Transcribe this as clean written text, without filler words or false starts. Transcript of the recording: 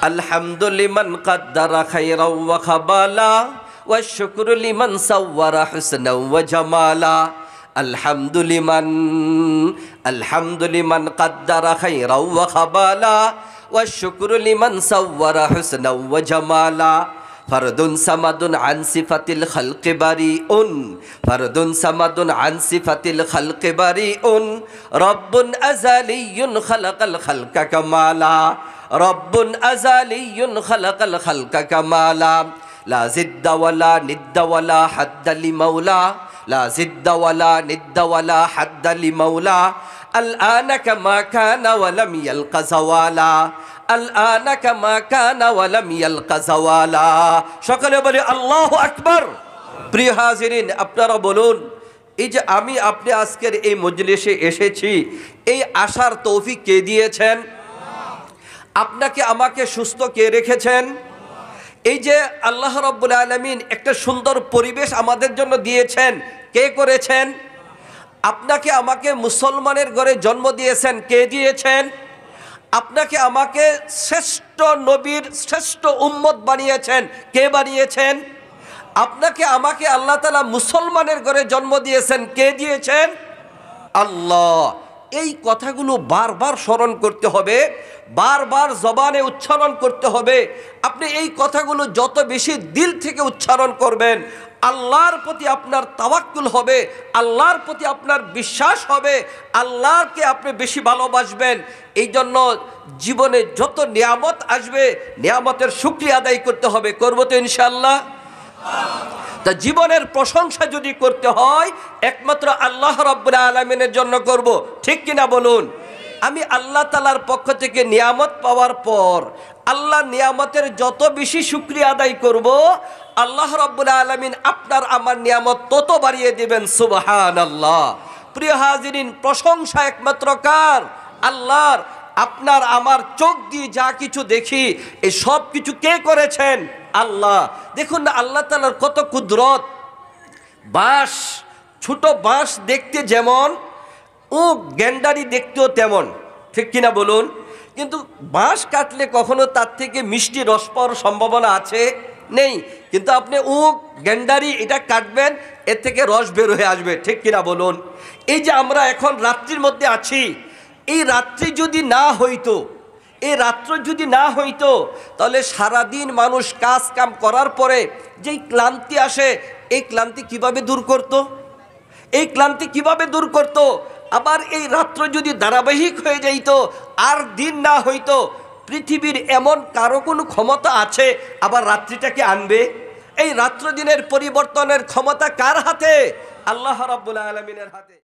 আলহামদুলিমান কাদ্দারা খায়রাও ওয়া খাবালা ওয়া শুকরু লিমান সাওয়ারা হুসনাও ওয়া জামালা। আলহামদুলিমান কাদ্দারা খায়রাও ওয়া খাবালা ওয়া শুকরু লিমান সাওয়ারা হুসনাও ওয়া জামালা। ফরদুন সামাদুন আন সিফাতিল খালকি বারিউন, ফরদুন সামাদুন আন সিফাতিল খালকি বারিউন। রব্বুন আযালিয়ুন খালাকাল খালকা কামালা, রব্বুন আযালিয়ুন খালাকাল খালকা কামালা। লা জিদ্দা ওয়ালা নিদ্দা ওয়ালা হাদ্দা লিমাওলা, লা জিদ্দা ওয়ালা নিদ্দা ওয়ালা হাদ্দা লিমাওলা। আল-আনা কামা কানা ওয়া লাম ইয়ালকা যাওয়ালা, আল-আনা কামা কানা ওয়া লাম ইয়ালকা যাওয়ালা। সকলে বলি আল্লাহু আকবার। প্রিয় হাজিরিন, আপনারা বলুন, এই যে আমি আপনি আজকের এই মজলিসে এসেছি, এই আসার তৌফিক কে দিয়েছেন? আপনাকে আমাকে সুস্থ কে রেখেছেন? এই যে আল্লাহ রাব্বুল আলামিন একটা সুন্দর পরিবেশ আমাদের জন্য দিয়েছেন, কে করেছেন? আপনাকে আমাকে মুসলমানের ঘরে জন্ম দিয়েছেন, কে দিয়েছেন? আপনাকে আমাকে শ্রেষ্ঠ নবীর শ্রেষ্ঠ উম্মত বানিয়েছেন, কে বানিয়েছেন? আপনাকে আমাকে আল্লাহ তাআলা মুসলমানের ঘরে জন্ম দিয়েছেন, কে দিয়েছেন? আল্লাহ। এই কথাগুলো বারবার স্মরণ করতে হবে, বারবার জবানে উচ্চারণ করতে হবে। আপনি এই কথাগুলো যত বেশি দিল থেকে উচ্চারণ করবেন, আল্লাহর প্রতি আপনার তাওয়াক্কুল হবে, আল্লাহর প্রতি আপনার বিশ্বাস হবে, আল্লাহকে আপনি বেশি ভালোবাসবেন। এই জন্য জীবনে যত নিয়ামত আসবে, নিয়ামতের শুকরিয়া আদায় করতে হবে। করবো তো ইনশাআল্লাহ? তা জীবনের প্রশংসা যদি করতে হয়, একমাত্র আল্লাহ রাব্বুল আলামিনের জন্য করব, ঠিক কিনা বলুন? আমি আল্লাহ তাআলার পক্ষ থেকে নিয়ামত পাওয়ার পর আল্লাহর নিয়ামতের যত বেশি শুকরিয়া আদায় করব, আল্লাহ রাব্বুল আলামিন আপনার আমার নিয়ামত তত বাড়িয়ে দিবেন। সুবহানাল্লাহ। প্রিয় হাজিরিন, প্রশংসা একমাত্র কার? আল্লাহর। আপনার আমার চোখ দিয়ে যা কিছু দেখি, এই সব কিছু কে করেছেন? আল্লাহ। দেখুন না আল্লাহ তাআলার কত কুদরত। বাঁশ, ছোট বাঁশ দেখতে যেমন, ও গেন্ডারি দেখতেও তেমন, ঠিক কিনা বলুন? কিন্তু বাঁশ কাটলে কখনো তার থেকে মিষ্টি রস পাওয়ার সম্ভাবনা আছে? নেই। কিন্তু আপনি গেন্ডারি এটা কাটবেন, এর থেকে রস বের হয়ে আসবে, ঠিক কিনা বলুন? এই যে আমরা এখন রাত্রির মধ্যে আছি, এই রাত্রি যদি না হইতো, এই রাত্র যদি না হইতো, তাহলে সারাদিন মানুষ কাজ কাম করার পরে যেই ক্লান্তি আসে, এই ক্লান্তি কিভাবে দূর করত? এই ক্লান্তি কিভাবে দূর করত? আবার এই রাত্র যদি ধারাবাহিক হয়ে যাইত, আর দিন না হইতো, পৃথিবীর এমন কারো কোনো ক্ষমতা আছে আবার রাত্রিটাকে আনবে? এই রাত্র দিনের পরিবর্তনের ক্ষমতা কার হাতে? আল্লাহ রাব্বুল আলামিনের হাতে।